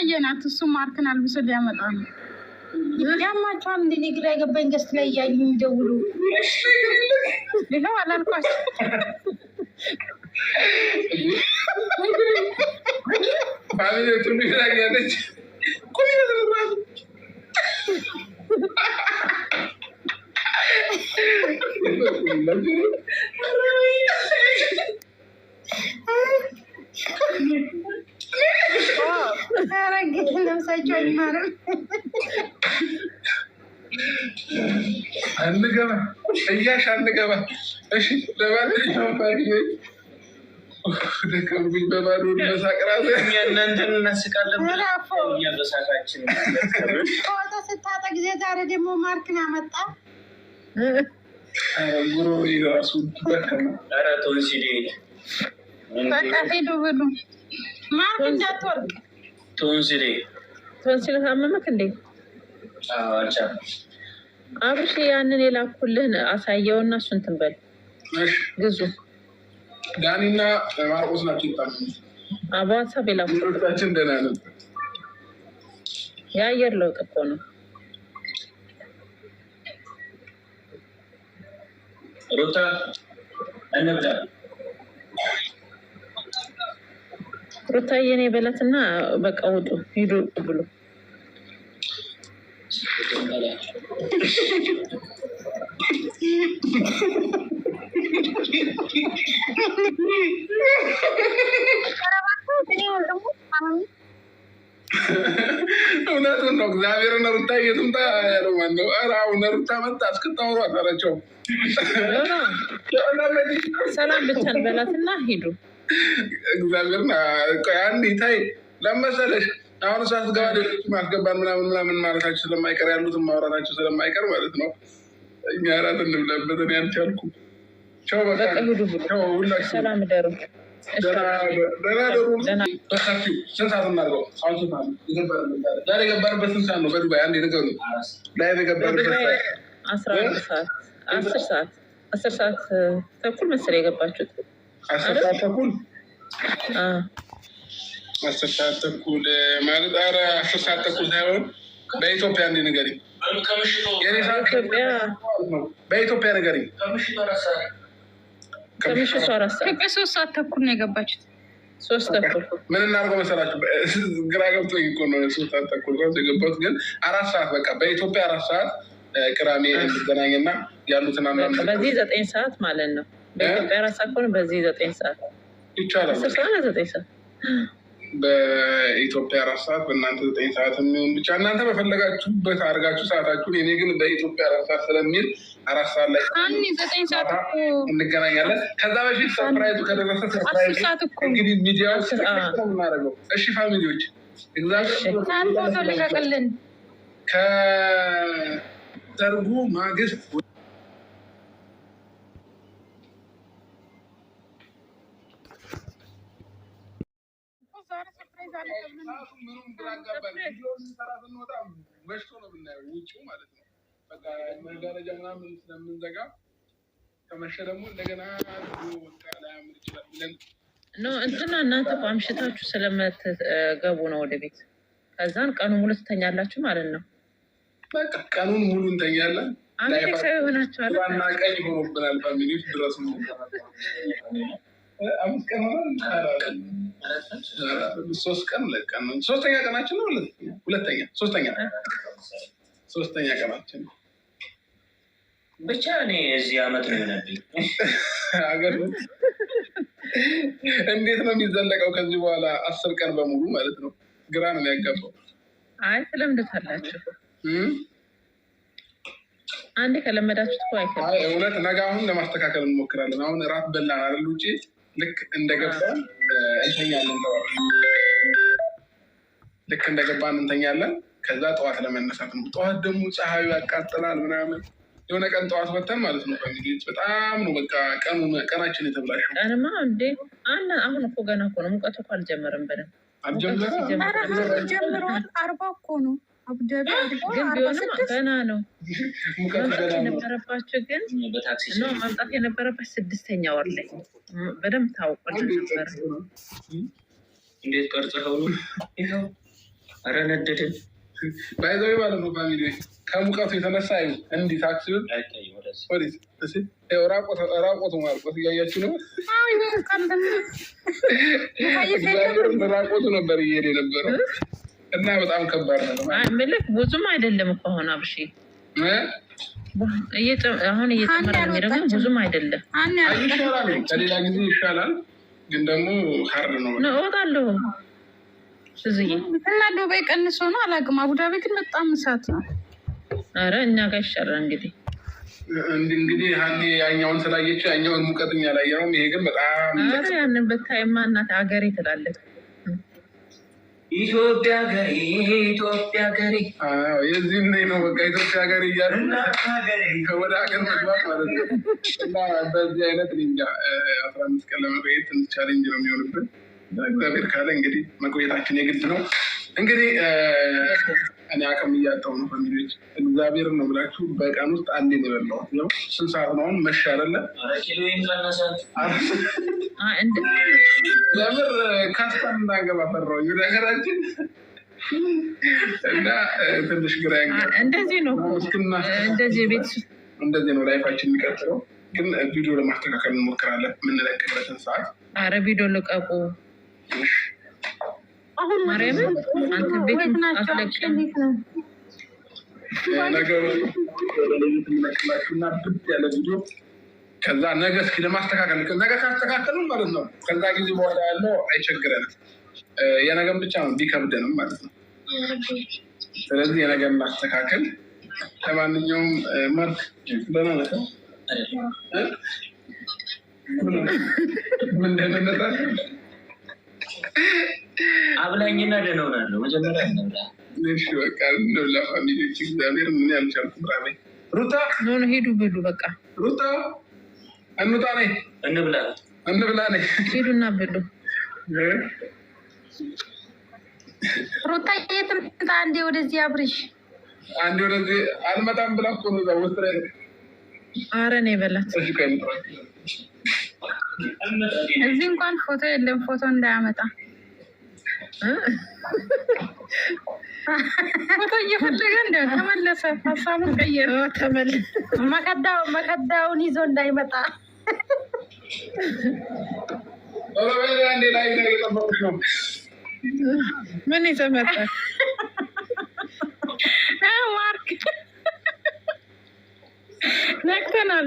እያየናት እሱ ማርክን አልብሶ ሊያመጣ ነው። ያማቸዋል እንደ ግራ የገባኝ ገስት ላይ እያዩ የሚደውሉ ይኸው አላልኳቸው። ፋሚሊዎቹ ሚላግ ያለች ነብሳቸው አይማርም። አንገባ እያሽ አንገባ። እሺ ለማንኛውም ፋሚሊዎች ደከምኩኝ በባዶ መሳቅ ራሱ እናንተን እናስቃለን። እኛ በሳቃችን ፎቶ ስታጠ ጊዜ ዛሬ ደግሞ ማርክን አመጣ። ጉሮ ራሱ ኧረ ቶንሲሌ በቃ ሄዱ ብሉ። ማርክ እንዳትወርቅ። ቶንሲሌ ታመመክ እንዴ? አቻ አብርሽ ያንን የላኩልህን አሳየውና እሱን ትንበል ግዙ። ዳኒና ማርቆስ ናቸው ይታመሙት። በዋትሳፕ የላኩታችን ደህና ነን። የአየር ለውጥ እኮ ነው። ሩታ እንብላ። ሩታ የኔ በለትና በቃ ውጡ ሂዱ ብሎ እውነቱን ነው። እግዚአብሔርን ሩታ እየትምጣ ያለው ማነው? ኧረ አሁን ሩታ መጣ እስክታወሩ አጠራቸው። ሰላም ብቻን በላትና ሂዱ። እግዚአብሔርን አንድ ታይ ለመሰለሽ አሁን እሷ ስትገባ ሌሎች ማስገባን ምናምን ማለታቸው ስለማይቀር ያሉትን ማውራታቸው ስለማይቀር ማለት ነው። እኛ እራት እንብላበት። እኔ አልቻልኩም። ቻው በቃ ቻው ሁላችሁ ሰላም ደሩ። ደህና ደሩ። በሰፊው ስንት ሰዓት እናድርገው? አሁን ስንት ሰዓት ነው? ዛሬ የገባንበት ስንት ሰዓት ነው? በዱባይ አንድ ነገሩ ላይ የገባንበት 11 ሰዓት 10 ሰዓት ተኩል መሰለኝ የገባችሁት። 10 ሰዓት ተኩል 10 ሰዓት ተኩል ማለት ኧረ 10 ሰዓት ተኩል ሳይሆን በኢትዮጵያ እንደ ንገሪኝ። በኢትዮጵያ ንገሪኝ። ከምሽቱ 4 ሰዓት ኢትዮጵያ 3 ሰዓት ተኩል ነው የገባችሁት። 3 ተኩል ምን እናድርገው መሰላችሁ? ግራ ገብቶኝ እኮ ነው 3 ሰዓት ተኩል የገባሁት፣ ግን 4 ሰዓት በቃ በኢትዮጵያ 4 ሰዓት ቅዳሜ እንገናኝና ያሉትን አንዳንድ በዚህ 9 ሰዓት ማለት ነው። በኢትዮጵያ 4 ሰዓት ከሆነ በዚህ 9 ሰዓት ይቻላል። 10 ሰዓት 9 ሰዓት በኢትዮጵያ 4 ሰዓት በእናንተ 9 ሰዓት የሚሆን ብቻ እናንተ በፈለጋችሁበት አድርጋችሁ ሰዓታችሁን። እኔ ግን በኢትዮጵያ 4 ሰዓት ስለሚል 4 ሰዓት ላይ 9 ሰዓት እንገናኛለን። ከዛ በፊት ሰርፕራይዙ ከደረሰ ሰርፕራይዙ እንግዲህ ሚዲያው እናደርገው። እሺ ፋሚሊዎች ፎቶ ልቀቅልን። ከሰርጉ ማግስት መሽቶ ነው የምናየው ውጭው ማለት ነው። በቃ መጋረጃ ምናምን ስለምንዘጋ ከመሸ ደግሞ እንደገና ላያምር ይችላል ብለን እንትና እናንተ አምሽታችሁ ስለምትገቡ ነው ወደ ቤት። ከዛን ቀኑ ሙሉ ትተኛላችሁ ማለት ነው። በቃ ቀኑን ሙሉ እንተኛለን። አሜሪካዊ ሆናችኋል። ዋና ቀኝ ሆኖብናል። ፋሚሊዎች ድረስ ነው 5 ቀን ሆነ 3 ቀን 2 ቀን ነው። 3ኛ ቀናችን ነው። 3ኛ ቀናችን ነው። ብቻ እኔ እዚህ አመት ነው የሆነብኝ። ሀገር እንዴት ነው የሚዘለቀው ከዚህ በኋላ 10 ቀን በሙሉ ማለት ነው? ግራ ነው የሚያጋባው። አይ ትለምዱታላችሁ። አንዴ ከለመዳችሁት እኮ አይከብድም። እውነት ነገ አሁን ለማስተካከል እንሞክራለን። አሁን እራት በላን አይደል? ውጭ ልክ እንደገባን እንተኛለን። ልክ እንደገባን እንተኛለን። ከዛ ጠዋት ለመነሳት ነው። ጠዋት ደግሞ ፀሐዩ ያቃጥላል ምናምን። የሆነ ቀን ጠዋት ወተን ማለት ነው ፋሚሊዎች በጣም ነው በቃ ቀናችን የተብላሸው። ቀንማ እንዴ አሁን እኮ ገና እኮ ነው ሙቀቱ እኮ አልጀመረም። በደንብ ጀምሯል። 40 እኮ ነው አቡዳቢ ግን ቢሆንም ገና ነው። መምጣት የነበረባቸው ግን መምጣት የነበረበት 6ኛ ወር ላይ በደንብ ታውቆልን ነበረ። እንዴት ቀርጽኸው ነው? ይኸው ኧረ ነደድን ባይዘዊ ማለት ነው። ፋሚሊ ከሙቀቱ የተነሳ እንዲህ ታክሲውን ራቆቱ ማልቆት እያያችሁ ነው። ራቆቱ ነበር እየሄደ የነበረው እና በጣም ከባድ ነው። ምልክ ብዙም አይደለም እኮ አሁን አብሺ አሁን እየጨመረ ነው ደግሞ ብዙም አይደለም። ይሻላል፣ ከሌላ ጊዜ ይሻላል፣ ግን ደግሞ ሀርድ ነው። እወጣለሁ እዚህ እና ዱባይ ቀንሶ ነው አላውቅም። አቡዳቢ ግን በጣም እሳት ነው። ኧረ እኛ ጋር ይሻላል እንግዲህ ሀኒ ያኛውን ስላየችው ያኛውን ሙቀትኛ ላይ ያውም ይሄ ግን በጣም ያንን በታይማ እናት ሀገሬ ትላለች። ኢትዮጵያ ሀገሬ ኢትዮጵያ ሀገሬ የዚህ ነው በቃ ኢትዮጵያ ሀገሬ እያሉ ወደ ሀገር መግባት ማለት ነው። እና በዚህ አይነት እንጃ 15 ቀን ለመቆየት ትንሽ ቻሌንጅ ነው የሚሆንብን። እግዚአብሔር ካለ እንግዲህ መቆየታችን የግድ ነው። እንግዲህ እኔ አቅም እያጣሁ ነው። ፋሚሊዎች እግዚአብሔር ነው ብላችሁ በቀን ውስጥ አንዴ ነው የበላሁት። ያው ስንት ሰዓት ነው አሁን? መሻ አይደለ? ለምር ካስታን እንዳገባ ፈራሁኝ ወደ ሀገራችን እና ትንሽ ግራ እንደዚህ ነው እንደዚህ ቤት እንደዚህ ነው ላይፋችን የሚቀጥለው። ግን ቪዲዮ ለማስተካከል እንሞክራለን የምንለቅበትን ሰዓት። አረ ቪዲዮ ልቀቁ አሁን ማርያምን አንተ ቤት አትለቅም ነገሩ የምንለቅላችሁና ብድ ያለ ቪዲዮ ከዛ ነገ እስኪ ለማስተካከል ነገ ካስተካከሉ ማለት ነው። ከዛ ጊዜ በኋላ ያለው አይቸግረንም። የነገም ብቻ ነው ቢከብደንም ማለት ነው። ስለዚህ የነገር ማስተካከል። ለማንኛውም ማርክ ደህና ነህ? ምን እንደነጣ አብላኝና ደህና ሆናለሁ። መጀመሪያ እንብላ። እሺ በቃ እንብላ ፋሚሊዎች። እግዚአብሔር ምን ያልቻልኩት ራበኝ። ሩታ ኖ ሄዱ ብሉ በቃ ሩታ እንውጣ ነኝ እንብላ ነኝ። ሄዱና ብሉ። ሩታ የት ልምጣ? አንዴ ወደዚህ አብርሽ አንዴ ወደዚህ አልመጣም ብላ እኮ ነው እዛ ውስጥ ላይ ኧረ እኔ በላት እዚህ እንኳን ፎቶ የለም። ፎቶ እንዳያመጣ ፎቶ እየፈለገ እንደው ተመለሰ። ሀሳቡን ቀየረ። መከዳውን ይዞ እንዳይመጣ አንዴ ላይ የጠበቁሽ ነው። ምን ይዘመጣ ማርክ ነክተናል።